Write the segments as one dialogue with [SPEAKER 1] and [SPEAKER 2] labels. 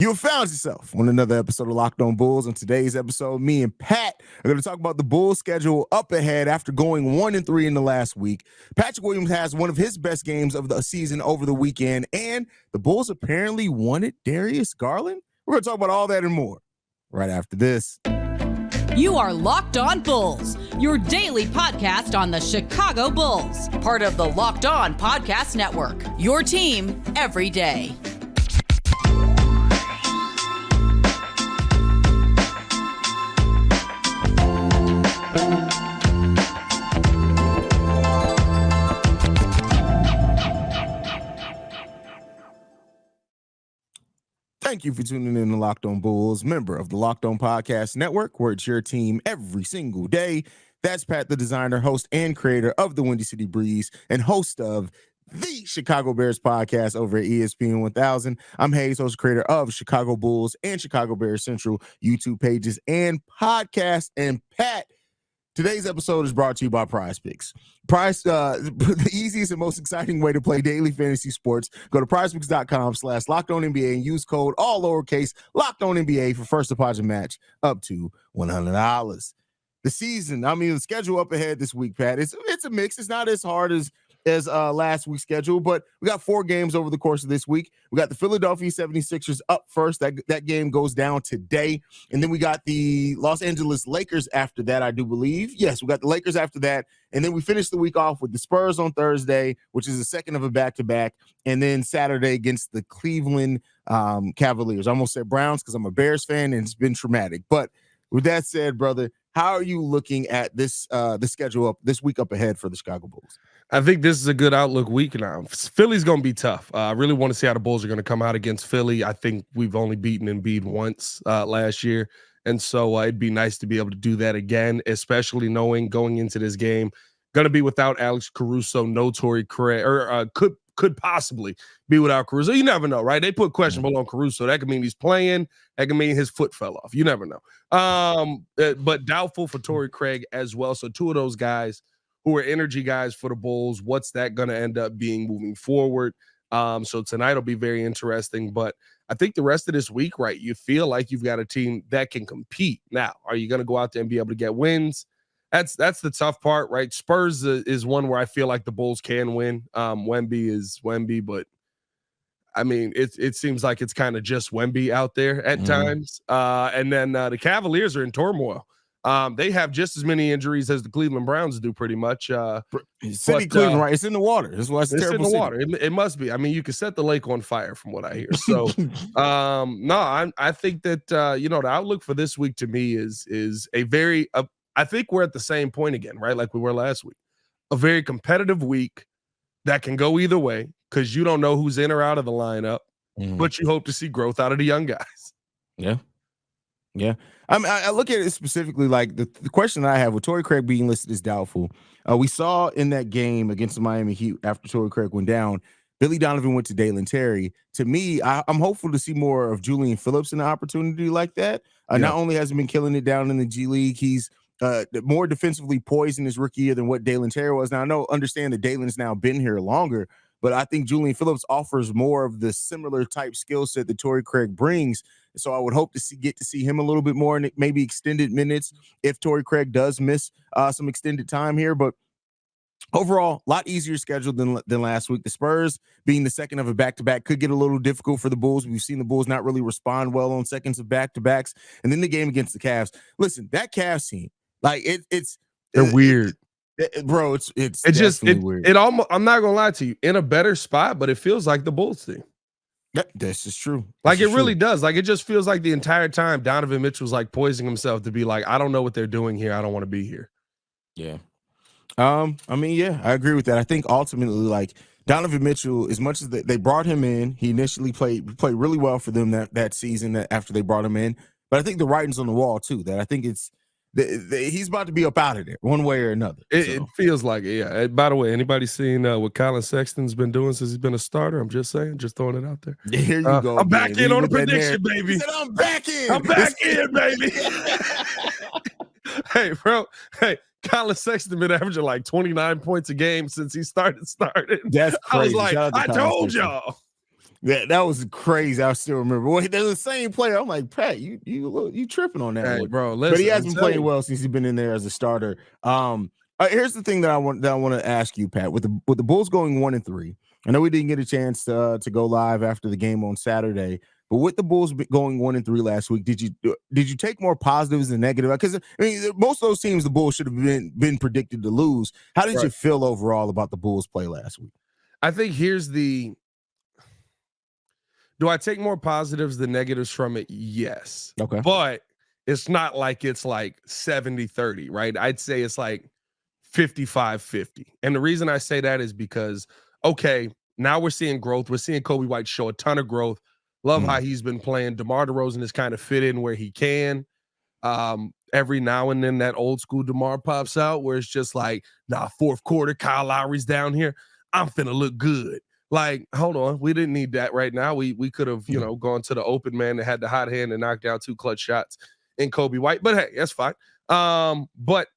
[SPEAKER 1] You have found yourself on another episode of Locked On Bulls. On today's episode, me and Pat are going to talk about the Bulls' schedule up ahead after going 1-3 in the last week. Patrick Williams has one of his best games of the season over the weekend, and the Bulls apparently wanted Darius Garland. We're going to talk about all that and more right after this.
[SPEAKER 2] You are Locked On Bulls, your daily podcast on the Chicago Bulls, part of the Locked On Podcast Network, your team every day.
[SPEAKER 1] Thank you for tuning in to Locked On Bulls, member of the Locked On Podcast Network, where it's your team every single day. That's Pat the Designer, host and creator of the Windy City Breeze and host of the Chicago Bears podcast over at ESPN 1000. I'm Haize, host and creator of Chicago Bulls and Chicago Bears Central YouTube pages and podcasts. And Pat, today's episode is brought to you by PrizePicks. The easiest and most exciting way to play daily fantasy sports. Go to PrizePicks.com/LockedOnNBA and use code all lowercase LockedOnNBA for first deposit match up to $100. The season, the schedule up ahead this week, Pat. It's a mix. It's not as hard as last week's schedule, but we got 4 games over the course of this week. We got the Philadelphia 76ers up first. That game goes down today. And then we got the Los Angeles Lakers after that, I do believe. Yes, we got the Lakers after that. And then we finish the week off with the Spurs on Thursday, which is the second of a back-to-back. And then Saturday against the Cleveland Cavaliers. I almost said Browns because I'm a Bears fan and it's been traumatic. But with that said, brother, how are you looking at this the schedule this week up ahead for the Chicago Bulls?
[SPEAKER 3] I think this is a good outlook week now. Philly's going to be tough. I really want to see how the Bulls are going to come out against Philly. I think we've only beaten Embiid once last year. And so it'd be nice to be able to do that again, especially knowing going into this game, going to be without Alex Caruso, no Torrey Craig, or could possibly be without Caruso. You never know, right? They put questionable on Caruso. That could mean he's playing. That could mean his foot fell off. You never know. But doubtful for Torrey Craig as well. So 2 of those guys who are energy guys for the Bulls, what's that going to end up being moving forward? So tonight will be very interesting. But I think the rest of this week, right, you feel like you've got a team that can compete. Now, are you going to go out there and be able to get wins? That's the tough part, right? Spurs is one where I feel like the Bulls can win. Wemby is Wemby, but it seems like it's kind of just Wemby out there at times. And then the Cavaliers are in turmoil. They have just as many injuries as the Cleveland Browns do, pretry much.
[SPEAKER 1] Cleveland, right? It's in the water. It's in the water.
[SPEAKER 3] It must be. You could set the lake on fire, from what I hear. So, I think that the outlook for this week to me is a very. I think we're at the same point again, right? Like we were last week. A very competitive week that can go either way because you don't know who's in or out of the lineup, but you hope to see growth out of the young guys.
[SPEAKER 1] Yeah. Yeah. I look at it specifically like the question I have with Torrey Craig being listed as doubtful. We saw in that game against the Miami Heat after Torrey Craig went down, Billy Donovan went to Dalen Terry. To me, I'm hopeful to see more of Julian Phillips in an opportunity like that. Not only has he been killing it down in the G League, he's more defensively poised in his rookie year than what Dalen Terry was. Now, understand that Dalen's now been here longer, but I think Julian Phillips offers more of the similar type skill set that Torrey Craig brings. So I would hope to get to see him a little bit more and maybe extended minutes if Torrey Craig does miss some extended time here. But overall, a lot easier schedule than last week. The Spurs being the second of a back-to-back could get a little difficult for the Bulls. We've seen the Bulls not really respond well on seconds of back-to-backs. And then the game against the Cavs. Listen, that Cavs team, like
[SPEAKER 3] they're weird.
[SPEAKER 1] Bro, it's
[SPEAKER 3] just
[SPEAKER 1] weird.
[SPEAKER 3] It almost, I'm not gonna lie to you, in a better spot, but it feels like the Bulls team.
[SPEAKER 1] This is true.
[SPEAKER 3] Like it really does. Like it just feels like the entire time Donovan Mitchell's like poising himself to be like, I don't know what they're doing here. I don't want to be here.
[SPEAKER 1] Yeah. I agree with that. I think ultimately, like Donovan Mitchell, as much as they brought him in, he initially played really well for them that season after they brought him in. But I think the writing's on the wall too. That I think it's he's about to be up out of there one way or another.
[SPEAKER 3] It feels like it. Yeah. By the way, anybody seen what Colin Sexton's been doing since he's been a starter? I'm just saying, just throwing it out there.
[SPEAKER 1] Here you go.
[SPEAKER 3] I'm back in on the prediction, baby.
[SPEAKER 1] He said, I'm back in.
[SPEAKER 3] I'm back in, baby. Hey, bro. Hey, Colin Sexton been averaging like 29 points a game since he started.
[SPEAKER 1] That's crazy.
[SPEAKER 3] I was like, I told y'all.
[SPEAKER 1] That was crazy. I still remember. Well, they're the same player. I'm like, Pat, you tripping on that
[SPEAKER 3] Hey,
[SPEAKER 1] one,
[SPEAKER 3] bro,
[SPEAKER 1] but he
[SPEAKER 3] listen,
[SPEAKER 1] hasn't played well since he's been in there as a starter. Here's the thing that I want to ask you, Pat. With the Bulls going 1-3, I know we didn't get a chance to go live after the game on Saturday, but with the Bulls going 1-3 last week, did you take more positives than negative? Because I mean, most of those teams the Bulls should have been predicted to lose. How did you feel overall about the Bulls' play last week?
[SPEAKER 3] I think do I take more positives than negatives from it? Yes.
[SPEAKER 1] Okay.
[SPEAKER 3] But it's not like it's like 70-30, right? I'd say it's like 55-50. And the reason I say that is because, okay, now we're seeing growth. We're seeing Coby White show a ton of growth. Love how he's been playing. DeMar DeRozan has kind of fit in where he can. Every now and then that old school DeMar pops out where it's just like, fourth quarter, Kyle Lowry's down here. I'm finna look good. Like, hold on, we didn't need that right now. We could have, gone to the open man that had the hot hand and knocked down 2 clutch shots in Coby White. But hey, that's fine. But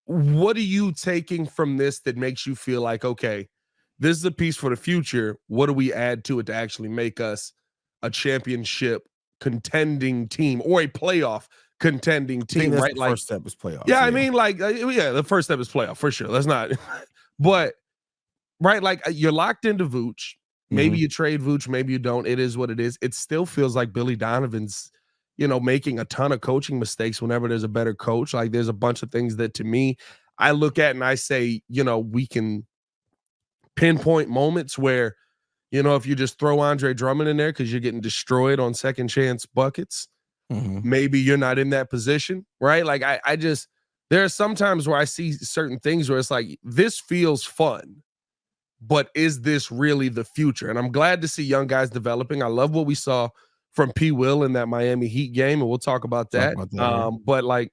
[SPEAKER 3] what are you taking from this that makes you feel like, okay, this is a piece for the future. What do we add to it to actually make us a championship contending team or a playoff contending team?
[SPEAKER 1] That's
[SPEAKER 3] right?
[SPEAKER 1] the first step is playoffs.
[SPEAKER 3] Yeah, I mean, the first step is playoff for sure. That's not, but. Right, like you're locked into Vooch. Maybe you trade Vooch, maybe you don't. It is what it is. It still feels like Billy Donovan's, making a ton of coaching mistakes whenever there's a better coach. Like there's a bunch of things that to me, I look at and I say, we can pinpoint moments where, if you just throw Andre Drummond in there because you're getting destroyed on second chance buckets, maybe you're not in that position, right? Like I just, there are some times where I see certain things where it's like, this feels fun. But is this really the future? And I'm glad to see young guys developing. I love what we saw from P. Will in that Miami Heat game, and we'll talk about that. But like,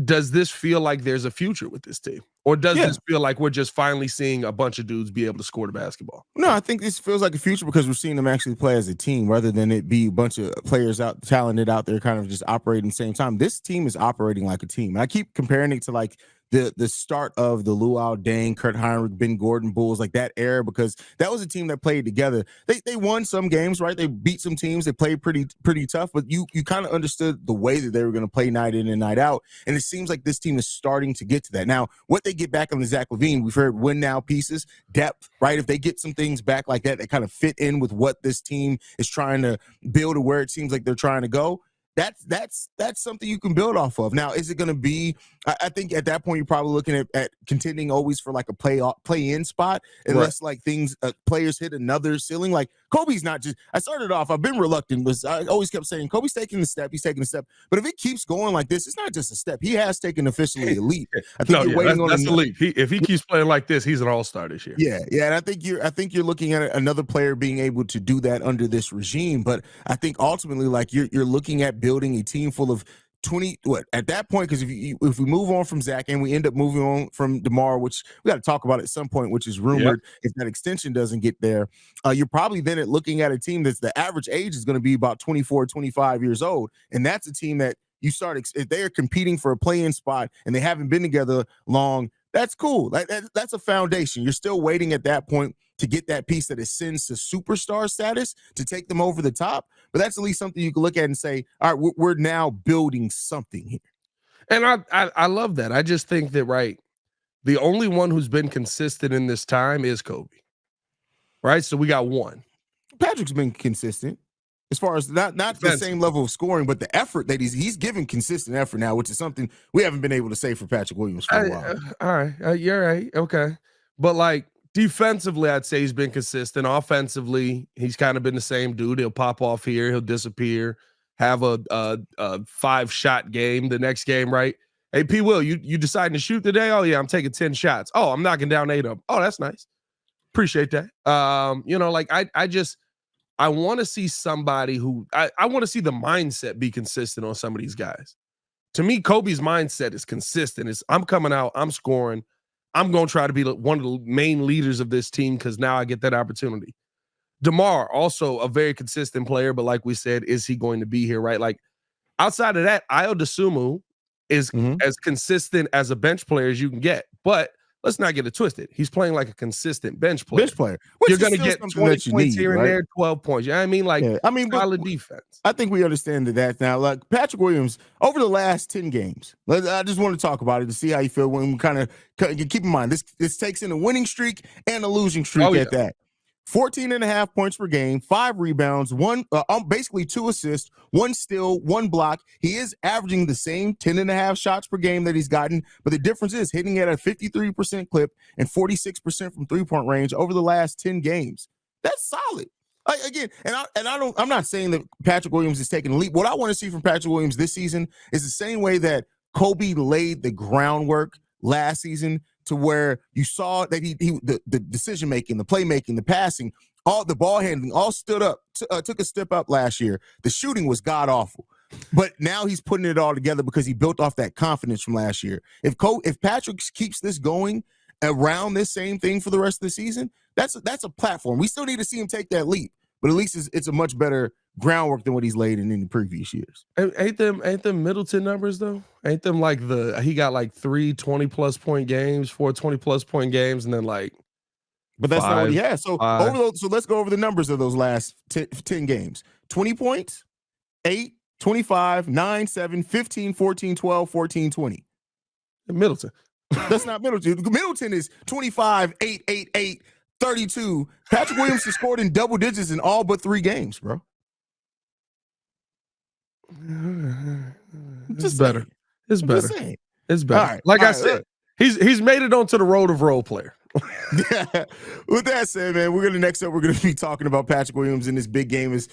[SPEAKER 3] does this feel like there's a future with this team? Or does this feel like we're just finally seeing a bunch of dudes be able to score the basketball?
[SPEAKER 1] No, I think this feels like a future because we're seeing them actually play as a team rather than it be a bunch of players talented out there kind of just operating at the same time. This team is operating like a team. And I keep comparing it to like the start of the Luau Deng, Kurt Heinrich, Ben Gordon Bulls, like that era, because that was a team that played together. They won some games, right? They beat some teams. They played pretty tough, but you kind of understood the way that they were going to play night in and night out. And it seems like this team is starting to get to that. Now, what they get back on the Zach LaVine, we've heard win now pieces, depth, right? If they get some things back like that kind of fit in with what this team is trying to build or where it seems like they're trying to go, that's something you can build off of. Now, is it going to be, I think at that point, you're probably looking at contending always for like a play-in spot, unless like things, players hit another ceiling. Like Kobe's not just, I started off, I've been reluctant, but I always kept saying, Kobe's taking a step, he's taking a step. But if it keeps going like this, it's not just a step. He has taken officially elite. I think
[SPEAKER 3] that's elite. If he keeps playing like this, he's an all-star this year.
[SPEAKER 1] Yeah. And I think you're looking at another player being able to do that under this regime. But I think ultimately, like you're looking at building a team full of 20 at that point, because if we move on from Zach and we end up moving on from DeMar, which we got to talk about at some point, which is rumored, if that extension doesn't get there, you're probably then looking at a team that's the average age is going to be about 24, 25 years old. And that's a team that you start, if they're competing for a play-in spot and they haven't been together long, that's cool. That's a foundation. You're still waiting at that point to get that piece that ascends to superstar status to take them over the top. But that's at least something you can look at and say, all right, we're now building something here.
[SPEAKER 3] And I love that. I just think that, right, the only one who's been consistent in this time is Kobe. Right? So we got one.
[SPEAKER 1] Patrick's been consistent as far as not the same level of scoring, but the effort that he's giving consistent effort now, which is something we haven't been able to say for Patrick Williams for a while.
[SPEAKER 3] All right. You're right. Okay. But like, defensively, I'd say he's been consistent. Offensively, he's kind of been the same dude. He'll pop off here, he'll disappear, have a 5-shot game the next game, right? Hey, P. Will, you deciding to shoot today? Oh yeah, I'm taking 10 shots. Oh, I'm knocking down 8 of them. Oh, that's nice. Appreciate that. I want to see somebody who I want to see the mindset be consistent on some of these guys. To me, Kobe's mindset is consistent. It's I'm coming out, I'm scoring. I'm going to try to be one of the main leaders of this team because now I get that opportunity. DeMar, also a very consistent player, but like we said, is he going to be here, right? Like, outside of that, Ayo Dosunmu is as consistent as a bench player as you can get. But let's not get it twisted. He's playing like a consistent bench player.
[SPEAKER 1] Which
[SPEAKER 3] you're going to
[SPEAKER 1] still
[SPEAKER 3] get
[SPEAKER 1] something
[SPEAKER 3] 20
[SPEAKER 1] that you
[SPEAKER 3] points
[SPEAKER 1] need,
[SPEAKER 3] here and
[SPEAKER 1] right?
[SPEAKER 3] there, 12 points. You know what I mean? Like, solid defense.
[SPEAKER 1] I think we understand that now. Like Patrick Williams, over the last 10 games, I just want to talk about it to see how you feel when we kind of keep in mind this takes in a winning streak and a losing streak at that. 14.5 points per game, 5 rebounds, basically 2 assists, 1 steal, 1 block. He is averaging the same 10.5 shots per game that he's gotten, but the difference is hitting at a 53% clip and 46% from 3-point range over the last 10 games. That's solid. I'm not saying that Patrick Williams is taking a leap. What I want to see from Patrick Williams this season is the same way that Kobe laid the groundwork last season, to where you saw that the decision making, the playmaking, the passing, all the ball handling, all stood up, took a step up last year. The shooting was god awful, but now he's putting it all together because he built off that confidence from last year. If Patrick keeps this going around this same thing for the rest of the season, that's a platform. We still need to see him take that leap, but at least it's a much better groundwork than what he's laid in the previous years.
[SPEAKER 3] Ain't them Middleton numbers though? Ain't them like he got like 3 20+ point games, 4 20+ point games, and then like.
[SPEAKER 1] But that's not what he has. So let's go over the numbers of those last 10 games. 20 points, 8, 25, 9, 7, 15, 14, 12, 14, 20.
[SPEAKER 3] Middleton.
[SPEAKER 1] That's not Middleton. Middleton is 25, 8, 8, 8, 32. Patrick Williams has scored in double digits in all but 3 games, bro.
[SPEAKER 3] It's better. It's better. It's better.
[SPEAKER 1] All right.
[SPEAKER 3] Like I said, he's made it onto the road of role player.
[SPEAKER 1] Yeah. With that said, man, we're gonna be talking about Patrick Williams in this big game as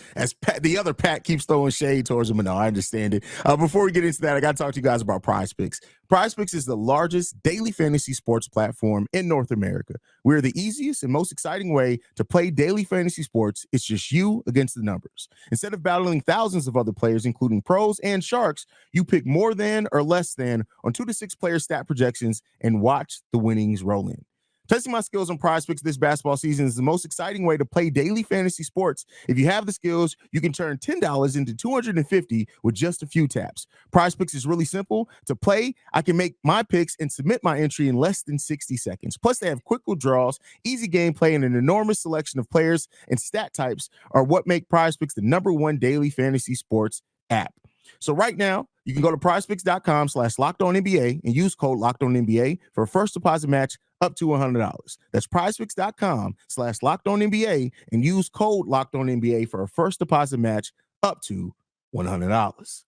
[SPEAKER 1] the other Pat keeps throwing shade towards him. And no, I understand it. Before we get into that, I got to talk to you guys about PrizePicks. PrizePicks is the largest daily fantasy sports platform in North America. We're the easiest and most exciting way to play daily fantasy sports. It's just you against the numbers. Instead of battling thousands of other players, including pros and sharks, you pick more than or less than on 2 to 6 player stat projections and watch the winnings roll in. Testing my skills on PrizePicks this basketball season is the most exciting way to play daily fantasy sports. If you have the skills, you can turn $10 into $250 with just a few taps. PrizePicks is really simple to play. I can make my picks and submit my entry in less than 60 seconds. Plus, they have quick withdrawals, easy gameplay, and an enormous selection of players and stat types are what make PrizePicks the #1 daily fantasy sports app. So right now, you can go to prizepicks.com/LockedOnNBA and use code LockedOnNBA for a first deposit match up to $100. That's prizepicks.com/LockedOnNBA and use code LockedOnNBA for a first deposit match up to $100.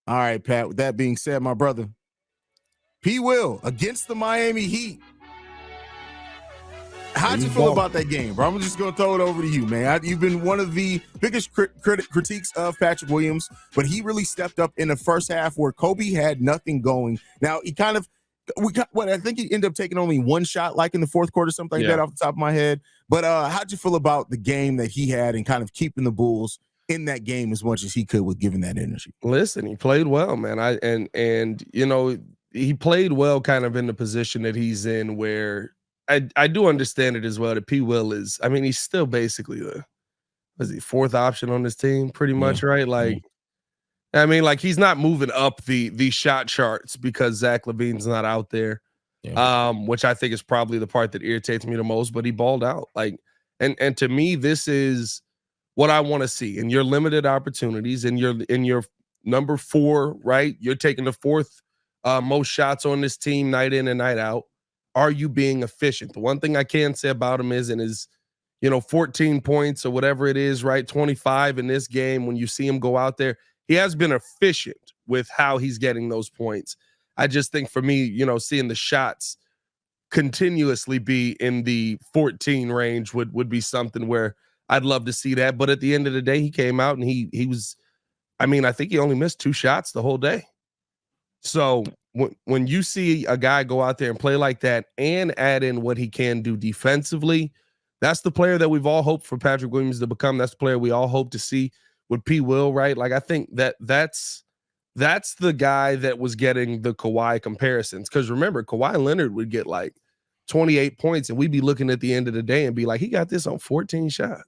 [SPEAKER 1] All right, Pat, with that being said, my brother, P. Will against the Miami Heat. How'd you feel about that game, bro? I'm just going to throw it over to you, man. You've been one of the biggest critiques of Patrick Williams, but he really stepped up in the first half where Kobe had nothing going. Now, I think he ended up taking only 1 shot, like in the fourth quarter, something like that off the top of my head. But how'd you feel about the game that he had and kind of keeping the Bulls in that game as much as he could with giving that energy?
[SPEAKER 3] Listen, he played well, man. He played well kind of in the position that he's in where I do understand it as well that P. Will is, he's still basically the 4th option on this team, pretty much, right? Like, he's not moving up the shot charts because Zach LaVine's not out there, which I think is probably the part that irritates me the most, but he balled out. Like, and to me, this is what I want to see in your limited opportunities, in your number 4, right? You're taking the 4th most shots on this team night in and night out. Are you being efficient? The one thing I can say about him is in his, 14 points or whatever it is, right? 25 in this game. When you see him go out there, he has been efficient with how he's getting those points. I just think for me, seeing the shots continuously be in the 14 range would be something where I'd love to see that. But at the end of the day, he came out and he was, I think he only missed 2 shots the whole day. So when you see a guy go out there and play like that and add in what he can do defensively, that's the player that we've all hoped for Patrick Williams to become. That's the player we all hope to see with P. Will, right? Like, I think that's the guy that was getting the Kawhi comparisons. Because remember, Kawhi Leonard would get like 28 points, and we'd be looking at the end of the day and be like, he got this on 14 shots.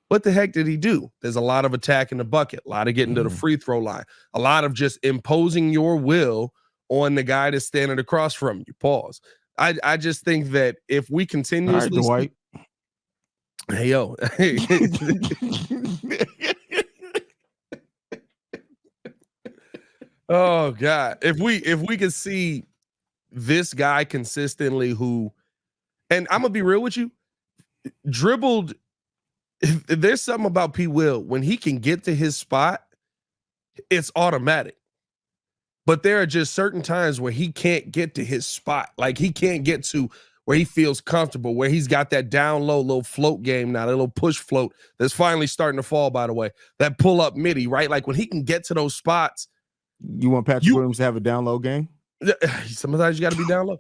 [SPEAKER 3] What the heck did he do? There's a lot of attack in the bucket, a lot of getting to the free throw line, a lot of just imposing your will on the guy that's standing across from you. Pause. I just think that if we
[SPEAKER 1] All right,
[SPEAKER 3] continuously
[SPEAKER 1] Dwight.
[SPEAKER 3] hey yo, oh God, if we could see this guy consistently, who, and I'm gonna be real with you, dribbled. There's something about P. Will when he can get to his spot, it's automatic. But there are just certain times where he can't get to his spot. Like he can't get to where he feels comfortable, where he's got that down low little float game now, that little push float that's finally starting to fall, by the way. That pull up midi, right? Like when he can get to those spots.
[SPEAKER 1] You want Patrick Williams to have a down low game?
[SPEAKER 3] Sometimes you got to be down low.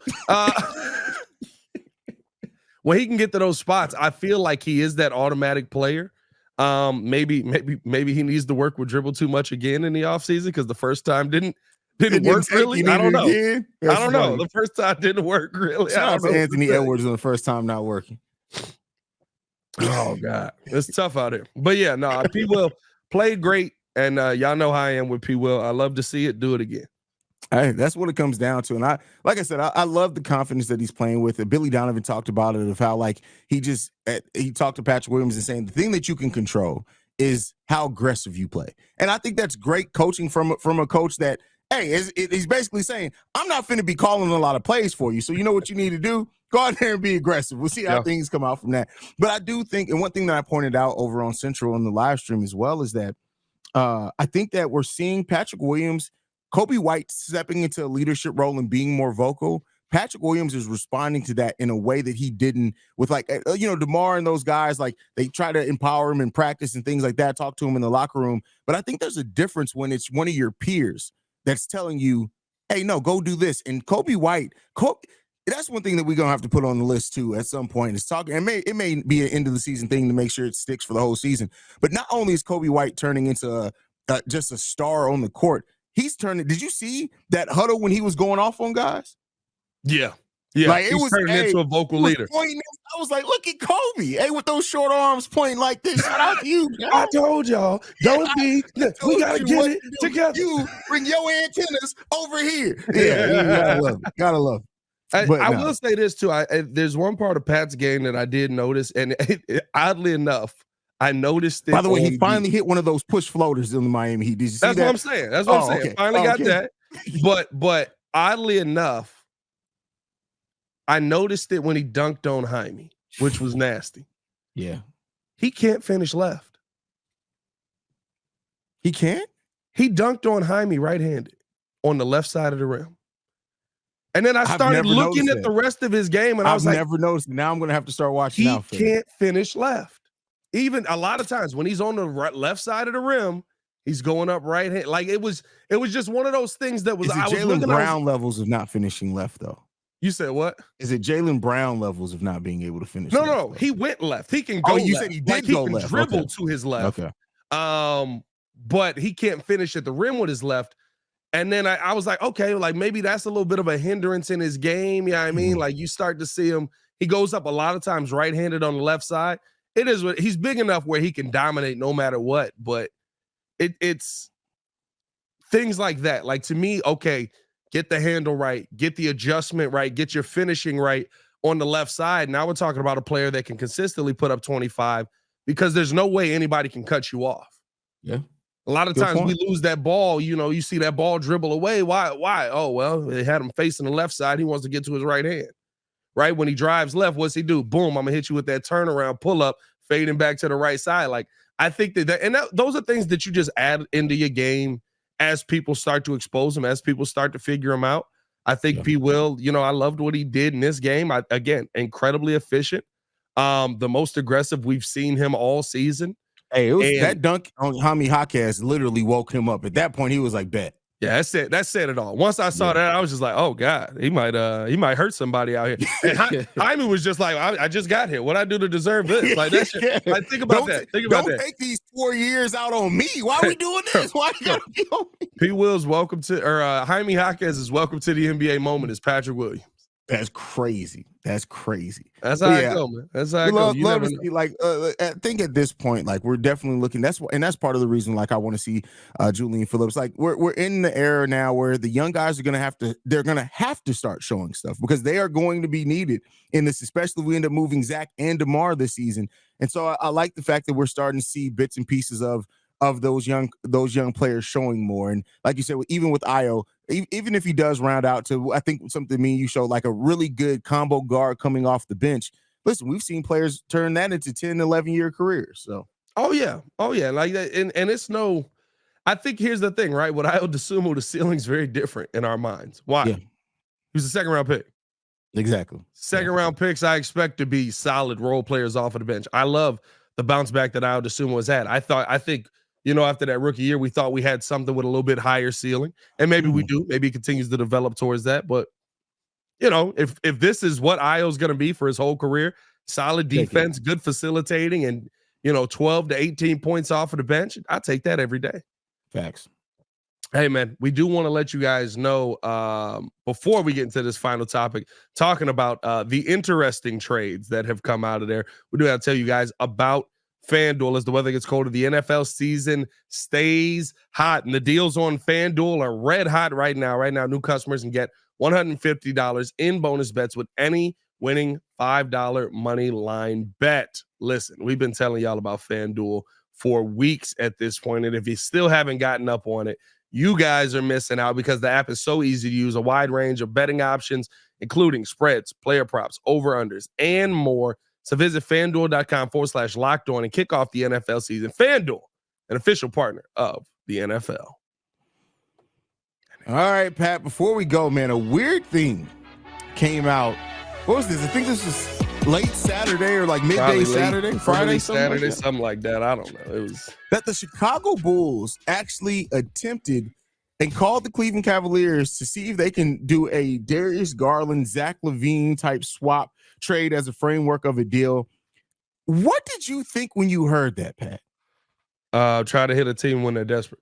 [SPEAKER 3] When he can get to those spots, I feel like he is that automatic player. Maybe he needs to work with dribble too much again in the offseason because the first time didn't work really. I don't know. I don't know. The first time didn't work really.
[SPEAKER 1] Shout out to Anthony Edwards on the first time not working.
[SPEAKER 3] Oh God, it's tough out here. But yeah, no, P. Will played great, and y'all know how I am with P. Will. I love to see it. Do it again.
[SPEAKER 1] Hey, that's what it comes down to. And like I said, I love the confidence that he's playing with. And Billy Donovan talked about it, of how like he talked to Patrick Williams and saying the thing that you can control is how aggressive you play. And I think that's great coaching from a coach that, hey, he's basically saying, I'm not finna be calling a lot of plays for you. So you know what you need to do? Go out there and be aggressive. We'll see how things come out from that. But I do think, and one thing that I pointed out over on Central in the live stream as well, is that I think that we're seeing Patrick Williams, Kobe White stepping into a leadership role and being more vocal. Patrick Williams is responding to that in a way that he didn't with, like, DeMar and those guys. Like, they try to empower him in practice and things like that, talk to him in the locker room. But I think there's a difference when it's one of your peers that's telling you, hey, no, go do this. And Kobe White, that's one thing that we're going to have to put on the list too at some point. It's talking, it may be an end of the season thing to make sure it sticks for the whole season. But not only is Kobe White turning into just a star on the court, he's turning. Did you see that huddle when he was going off on guys?
[SPEAKER 3] Yeah.
[SPEAKER 1] Like,
[SPEAKER 3] it was turning into a vocal leader.
[SPEAKER 1] I was like, look at Kobe, hey, with those short arms pointing like this. Shout out to you, guys.
[SPEAKER 3] I told y'all, we gotta get it together.
[SPEAKER 1] You bring your antennas over here. Yeah, gotta love it.
[SPEAKER 3] I will say this too. There's one part of Pat's game that I did notice, and oddly enough, I noticed it.
[SPEAKER 1] By the way, he finally hit one of those push floaters in the Miami Heat. Did you see that?
[SPEAKER 3] That's what I'm saying. That's what I'm saying.
[SPEAKER 1] Okay.
[SPEAKER 3] Finally got that. But oddly enough, I noticed it when he dunked on Haize, which was nasty.
[SPEAKER 1] Yeah.
[SPEAKER 3] He can't finish left.
[SPEAKER 1] He can't?
[SPEAKER 3] He dunked on Haize right-handed on the left side of the rim. And then I started looking at the rest of his game, and I was like,
[SPEAKER 1] I've never noticed. Now I'm going to have to start watching out for
[SPEAKER 3] He can't finish left. Even a lot of times when he's on the left side of the rim, he's going up right hand. Like, it was just one of those things that was.
[SPEAKER 1] Is it Jaylen Brown levels of not finishing left, though?
[SPEAKER 3] You said what?
[SPEAKER 1] Is it Jaylen Brown levels of not being able to finish?
[SPEAKER 3] No. He went left. He can go.
[SPEAKER 1] Oh, you
[SPEAKER 3] left.
[SPEAKER 1] said he did go left.
[SPEAKER 3] He can dribble to his left.
[SPEAKER 1] Okay.
[SPEAKER 3] But he can't finish at the rim with his left. And then I was like, okay, like maybe that's a little bit of a hindrance in his game. You know what I mean? Like, you start to see him. He goes up a lot of times right-handed on the left side. It is what he's big enough where he can dominate no matter what. But it's things like that. Like, to me, okay, get the handle right, get the adjustment right, get your finishing right on the left side. Now we're talking about a player that can consistently put up 25, because there's no way anybody can cut you off.
[SPEAKER 1] Yeah.
[SPEAKER 3] A lot of times we lose that ball. You see that ball dribble away. Why? Oh, well, they had him facing the left side. He wants to get to his right hand. Right? When he drives left, what's he do? Boom, I'm going to hit you with that turnaround, pull up, fading back to the right side. Like, I think those are things that you just add into your game as people start to expose them, as people start to figure them out. I think P. Will, I loved what he did in this game. Again, incredibly efficient. The most aggressive we've seen him all season.
[SPEAKER 1] Hey, that dunk on Haize Hawkes literally woke him up. At that point, he was like, bet.
[SPEAKER 3] Yeah, that's it. That said it all. Once I saw that, I was just like, oh God, he might hurt somebody out here. And Haize was just like, I just got here. What I do to deserve this? Like, that shit. Like, think about that. Don't
[SPEAKER 1] take these 4 years out on me. Why are we doing this? Why you gotta be on me?
[SPEAKER 3] P. Will's welcome to, or Haize Hawkes is welcome to the NBA moment is Patrick Williams.
[SPEAKER 1] That's crazy. That's crazy.
[SPEAKER 3] That's
[SPEAKER 1] But
[SPEAKER 3] how I
[SPEAKER 1] yeah,
[SPEAKER 3] go, man. That's how I
[SPEAKER 1] we
[SPEAKER 3] go.
[SPEAKER 1] love
[SPEAKER 3] You
[SPEAKER 1] love
[SPEAKER 3] never
[SPEAKER 1] to
[SPEAKER 3] know.
[SPEAKER 1] see like I think at this point, like we're definitely looking. That's part of the reason. Like I want to see Julian Phillips. Like we're in the era now where the young guys are they're gonna have to start showing stuff because they are going to be needed in this, especially if we end up moving Zach and DeMar this season. And so I like the fact that we're starting to see bits and pieces of those young players showing more. And like you said, even with Io, even if he does round out to, I think something me and you showed like a really good combo guard coming off the bench. Listen, we've seen players turn that into 10, 11-year careers. So,
[SPEAKER 3] Oh yeah, like that, and it's no. I think here's the thing, right? With Io DeSumo, the ceiling's very different in our minds. Why?
[SPEAKER 1] yeah,
[SPEAKER 3] He was a second round pick.
[SPEAKER 1] exactly.
[SPEAKER 3] Second round picks, I expect to be solid role players off of the bench. I love the bounce back that Io DeSumo has had. I think, after that rookie year, we thought we had something with a little bit higher ceiling, and maybe we do. Maybe he continues to develop towards that. But if this is what Io's going to be for his whole career, solid defense, good facilitating, and 12 to 18 points off of the bench, I take that every day.
[SPEAKER 1] Facts.
[SPEAKER 3] Hey, man, we do want to let you guys know before we get into this final topic, talking about the interesting trades that have come out of there. We do have to tell you guys about FanDuel as the weather gets colder. The NFL season stays hot, and the deals on FanDuel are red hot right now. Right now, new customers can get $150 in bonus bets with any winning $5 money line bet. Listen, we've been telling y'all about FanDuel for weeks at this point, and if you still haven't gotten up on it, you guys are missing out because the app is so easy to use. A wide range of betting options, including spreads, player props, over-unders, and more. So visit FanDuel.com/locked on and kick off the NFL season. FanDuel, an official partner of the NFL.
[SPEAKER 1] All right, Pat, before we go, man, a weird thing came out. What was this? I think this was late Saturday or like midday Saturday, Friday,
[SPEAKER 3] something like that. I don't know. It was
[SPEAKER 1] that the Chicago Bulls actually attempted and called the Cleveland Cavaliers to see if they can do a Darius Garland, Zach LaVine type swap trade as a framework of a deal. What did you think when you heard that, Pat?
[SPEAKER 3] Try to hit a team when they're desperate.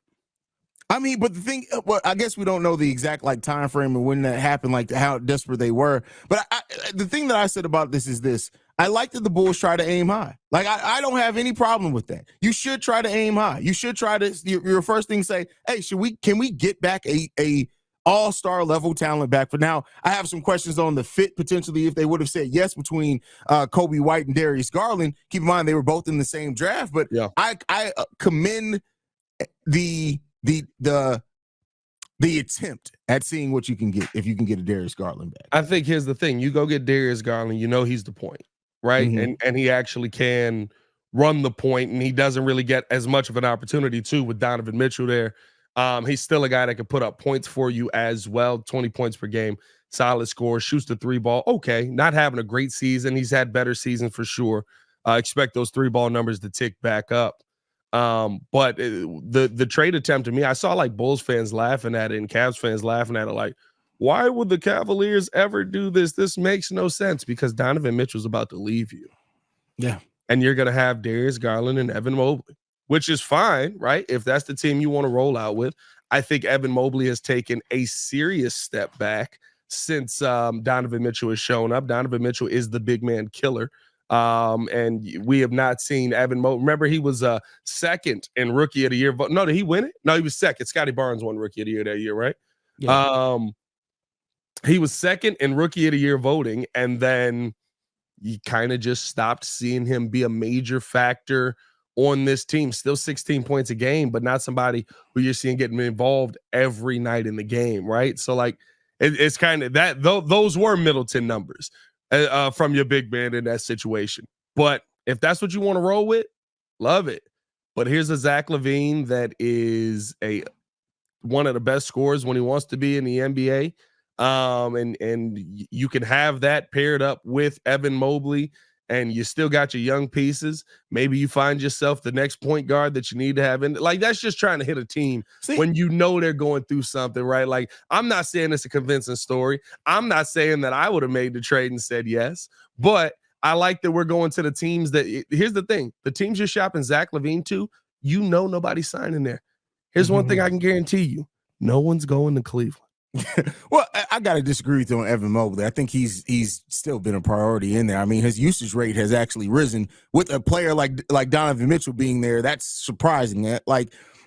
[SPEAKER 1] I mean, but the thing, well, I guess we don't know the exact like time frame and when that happened, like how desperate they were. But the thing that I said about this is this: I like that the Bulls try to aim high. Like I don't have any problem with that. You should try to aim high. You should try to. Your first thing say, hey, can we get back a all-star level talent back? For now, I have some questions on the fit potentially if they would have said yes between Kobe White and Darius Garland. Keep in mind they were both in the same draft, but yeah. I commend the attempt at seeing what you can get if you can get a Darius Garland back.
[SPEAKER 3] I think here's the thing: you go get Darius Garland, he's the point, right? Mm-hmm. And he actually can run the point, and he doesn't really get as much of an opportunity too with Donovan Mitchell there. He's still a guy that can put up points for you as well, 20 points per game, solid score, shoots the three ball. Okay, not having a great season. He's had better seasons for sure. Expect those three ball numbers to tick back up. But the trade attempt to me, I saw like Bulls fans laughing at it and Cavs fans laughing at it like, why would the Cavaliers ever do this? This makes no sense because Donovan Mitchell's about to leave you.
[SPEAKER 1] Yeah.
[SPEAKER 3] And you're going to have Darius Garland and Evan Mobley, which is fine, right? If that's the team you want to roll out with. I think Evan Mobley has taken a serious step back since Donovan Mitchell has shown up. Donovan Mitchell is the big man killer. And we have not seen Evan Mobley. Remember, he was second in Rookie of the Year. No, did he win it? No, he was second. Scotty Barnes won Rookie of the Year that year, right? Yeah. He was second in Rookie of the Year voting, and then you kind of just stopped seeing him be a major factor on this team. Still 16 points a game, but not somebody who you're seeing getting involved every night in the game, right? So, like, it's kind of that. Those were Middleton numbers. From your big man in that situation. But if that's what you want to roll with, love it. But here's a Zach LaVine that is one of the best scorers when he wants to be in the NBA. And you can have that paired up with Evan Mobley, and you still got your young pieces. Maybe you find yourself the next point guard that you need to have in. Like, that's just trying to hit a team when you know they're going through something, right? Like, I'm not saying it's a convincing story. I'm not saying that I would have made the trade and said yes, but I like that we're going to the teams that here's the thing. The teams you're shopping Zach LaVine to, nobody's signing there. Here's one thing I can guarantee you. No one's going to Cleveland.
[SPEAKER 1] Well, I got to disagree with you on Evan Mobley. I think he's still been a priority in there. I mean, his usage rate has actually risen with a player like Donovan Mitchell being there. That's surprising.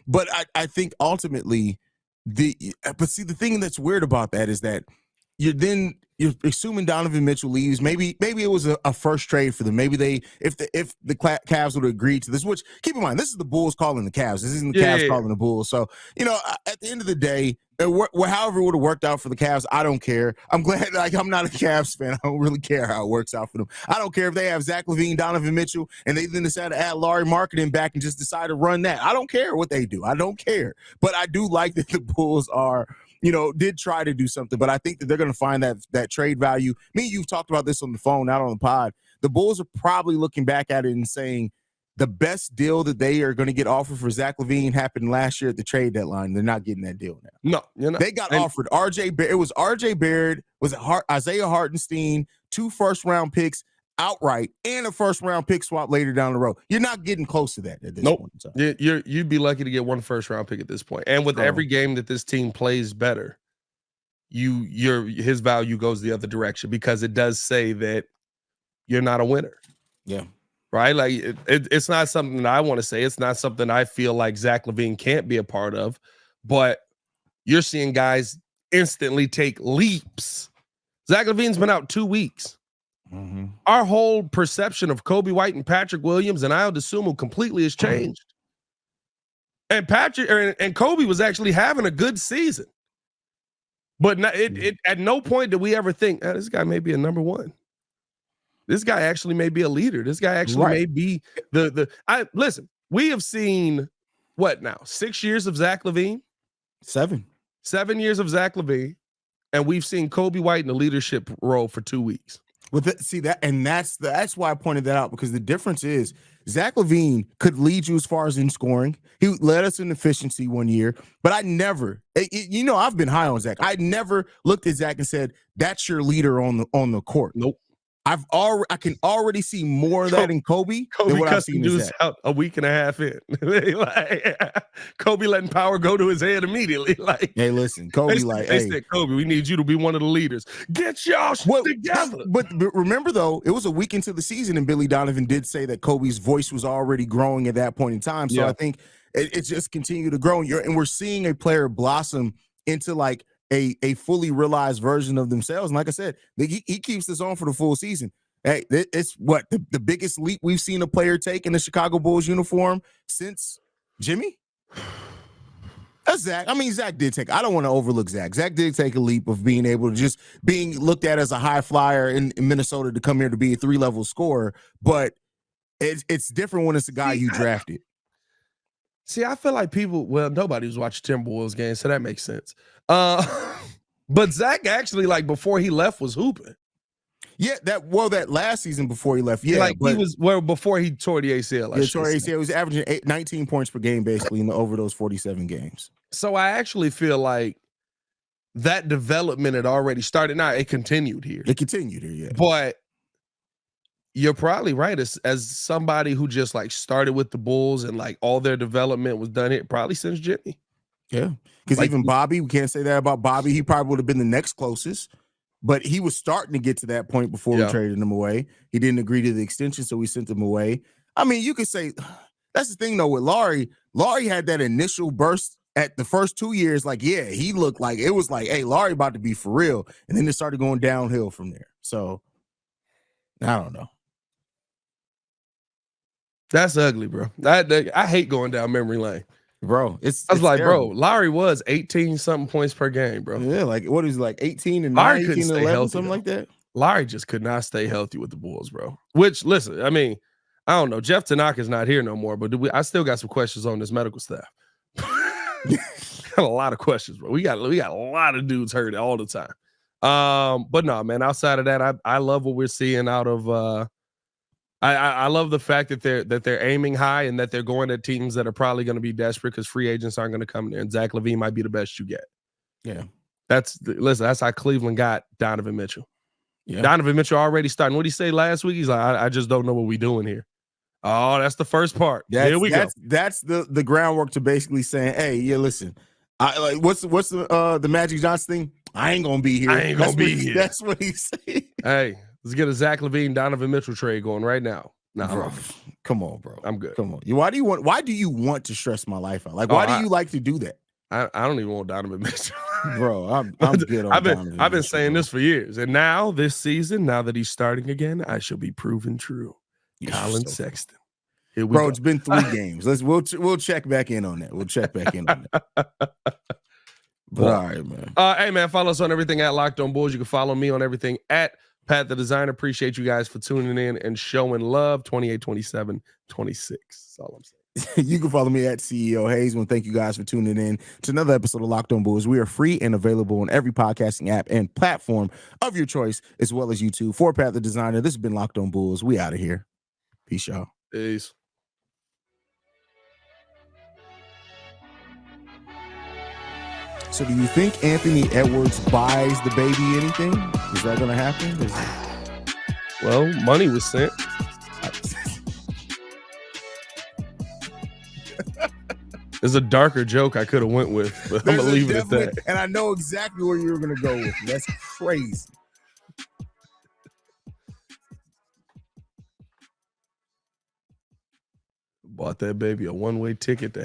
[SPEAKER 1] But I think ultimately the thing that's weird about that is that you're assuming Donovan Mitchell leaves. Maybe it was a first trade for them. Maybe if the Cavs would agree to this, which keep in mind, this is the Bulls calling the Cavs. This isn't the Cavs calling the Bulls. So, at the end of the day, however it would have worked out for the Cavs, I don't care. I'm glad, I'm not a Cavs fan. I don't really care how it works out for them. I don't care if they have Zach LaVine, Donovan Mitchell, and they then decide to add Lauri Markkanen back and just decide to run that. I don't care what they do. I don't care. But I do like that the Bulls are, did try to do something, but I think that they're going to find that trade value. You've talked about this on the phone, not on the pod. The Bulls are probably looking back at it and saying the best deal that they are going to get offered for Zach LaVine happened last year at the trade deadline. They're not getting that deal now.
[SPEAKER 3] No, you're not.
[SPEAKER 1] They got offered it was RJ Barrett, Isaiah Hartenstein, 2 first-round picks outright, and a first-round pick swap later down the road. You're not getting close to that at this point in time.
[SPEAKER 3] You'd be lucky to get 1 first-round pick at this point. And with every game that this team plays better, his value goes the other direction because it does say that you're not a winner.
[SPEAKER 1] Yeah.
[SPEAKER 3] Right? Like it's not something that I want to say. It's not something I feel like Zach LaVine can't be a part of, but you're seeing guys instantly take leaps. Zach LaVine's been out 2 weeks.
[SPEAKER 1] Mm-hmm.
[SPEAKER 3] Our whole perception of Kobe White and Patrick Williams and Ayo Dosunmu completely has changed. And Kobe was actually having a good season. But at no point did we ever think, this guy may be a number one. This guy actually may be a leader. This guy actually may be listen, we have seen what now? 6 years of Zach LaVine?
[SPEAKER 1] 7
[SPEAKER 3] years of Zach LaVine, and we've seen Kobe White in the leadership role for 2 weeks.
[SPEAKER 1] That's why I pointed that out, because the difference is Zach LaVine could lead you as far as in scoring. He led us in efficiency one year, but I never, I've been high on Zach. I never looked at Zach and said, that's your leader on the court.
[SPEAKER 3] Nope.
[SPEAKER 1] I can already see more of that in Kobe than what I've seen in Zach.
[SPEAKER 3] Out a week and a half in. Kobe letting power go to his head immediately.
[SPEAKER 1] Hey, listen, Kobe,
[SPEAKER 3] they said, Kobe, we need you to be one of the leaders. Get y'all together.
[SPEAKER 1] But remember, though, it was a week into the season, and Billy Donovan did say that Kobe's voice was already growing at that point in time. So I think it just continued to grow, and we're seeing a player blossom into a fully realized version of themselves. And like I said, he keeps this on for the full season. Hey, it's the biggest leap we've seen a player take in the Chicago Bulls uniform since Jimmy? That's Zach. I mean, Zach did take, I don't want to overlook Zach. Zach did take a leap of being able to just being looked at as a high flyer in Minnesota to come here to be a 3-level scorer. But it's different when it's a guy you drafted.
[SPEAKER 3] See, I feel like nobody was watching Timberwolves games, so that makes sense. But Zach actually, before he left, was hooping.
[SPEAKER 1] Yeah, that last season before he left, he was
[SPEAKER 3] before he tore the ACL.
[SPEAKER 1] Tore ACL. He was averaging 19 points per game basically over those 47 games.
[SPEAKER 3] So I actually feel like that development had already started. Now it continued here.
[SPEAKER 1] Yeah.
[SPEAKER 3] But you're probably right. As somebody who just started with the Bulls and all their development was done here, probably since Jimmy.
[SPEAKER 1] Yeah, because even Bobby, we can't say that about Bobby. He probably would have been the next closest, but he was starting to get to that point before we traded him away. He didn't agree to the extension, so we sent him away. I mean, you could say that's the thing though with Lauri. Lauri had that initial burst at the first 2 years. He looked like it was hey, Lauri about to be for real, and then it started going downhill from there. So I don't know.
[SPEAKER 3] That's ugly, bro. I hate going down memory lane.
[SPEAKER 1] Bro, I was
[SPEAKER 3] bro, Lauri was 18-something points per game, bro.
[SPEAKER 1] Yeah, what is 18 and 9, 18 and 11, something like that?
[SPEAKER 3] Lauri just could not stay healthy with the Bulls, bro. Which, listen, I mean, I don't know. Jeff Tanaka's not here no more, but I still got some questions on this medical staff. Got a lot of questions, bro. We got a lot of dudes hurt all the time. But no, man, outside of that, I love what we're seeing out of I love the fact that they're aiming high and that they're going at teams that are probably going to be desperate because free agents aren't going to come there. And Zach LaVine might be the best you get.
[SPEAKER 1] Yeah,
[SPEAKER 3] that's how Cleveland got Donovan Mitchell.
[SPEAKER 1] Yeah,
[SPEAKER 3] Donovan Mitchell already starting. What did he say last week? He's like, I just don't know what we're doing here. Oh, that's the first part. Here we go.
[SPEAKER 1] That's the groundwork to basically saying, hey, yeah, listen, What's the Magic Johnson thing? I ain't gonna be here.
[SPEAKER 3] I ain't gonna be here.
[SPEAKER 1] That's what he said.
[SPEAKER 3] Hey, let's get a Zach LaVine, Donovan Mitchell trade going right now. Nah,
[SPEAKER 1] bro, come on, bro.
[SPEAKER 3] I'm good.
[SPEAKER 1] Come on. Why do you want to stress my life out? Like, why do you like to do that?
[SPEAKER 3] I don't even want Donovan Mitchell.
[SPEAKER 1] Bro, I'm good on Donovan.
[SPEAKER 3] I've been saying this for years. And now this season, now that he's starting again, I shall be proven true. Colin Sexton. Here we go.
[SPEAKER 1] It's been 3 games. We'll check back in on that. We'll check back in on that. But all right, man.
[SPEAKER 3] Hey, man, follow us on everything at Locked On Bulls. You can follow me on everything at Pat the Designer. Appreciate you guys for tuning in and showing love. 28, 27, 26. That's all I'm saying.
[SPEAKER 1] You can follow me at CEO Haize. And thank you guys for tuning in to another episode of Locked On Bulls. We are free and available on every podcasting app and platform of your choice, as well as YouTube. For Pat the Designer, this has been Locked On Bulls. We out of here. Peace, y'all.
[SPEAKER 3] Peace.
[SPEAKER 1] So do you think Anthony Edwards buys the baby anything? Is that going to happen?
[SPEAKER 3] Well, money was sent. There's a darker joke I could have went with, but I'm going to leave it at that.
[SPEAKER 1] And I know exactly where you were going to go with it. That's crazy.
[SPEAKER 3] Bought that baby a one-way ticket to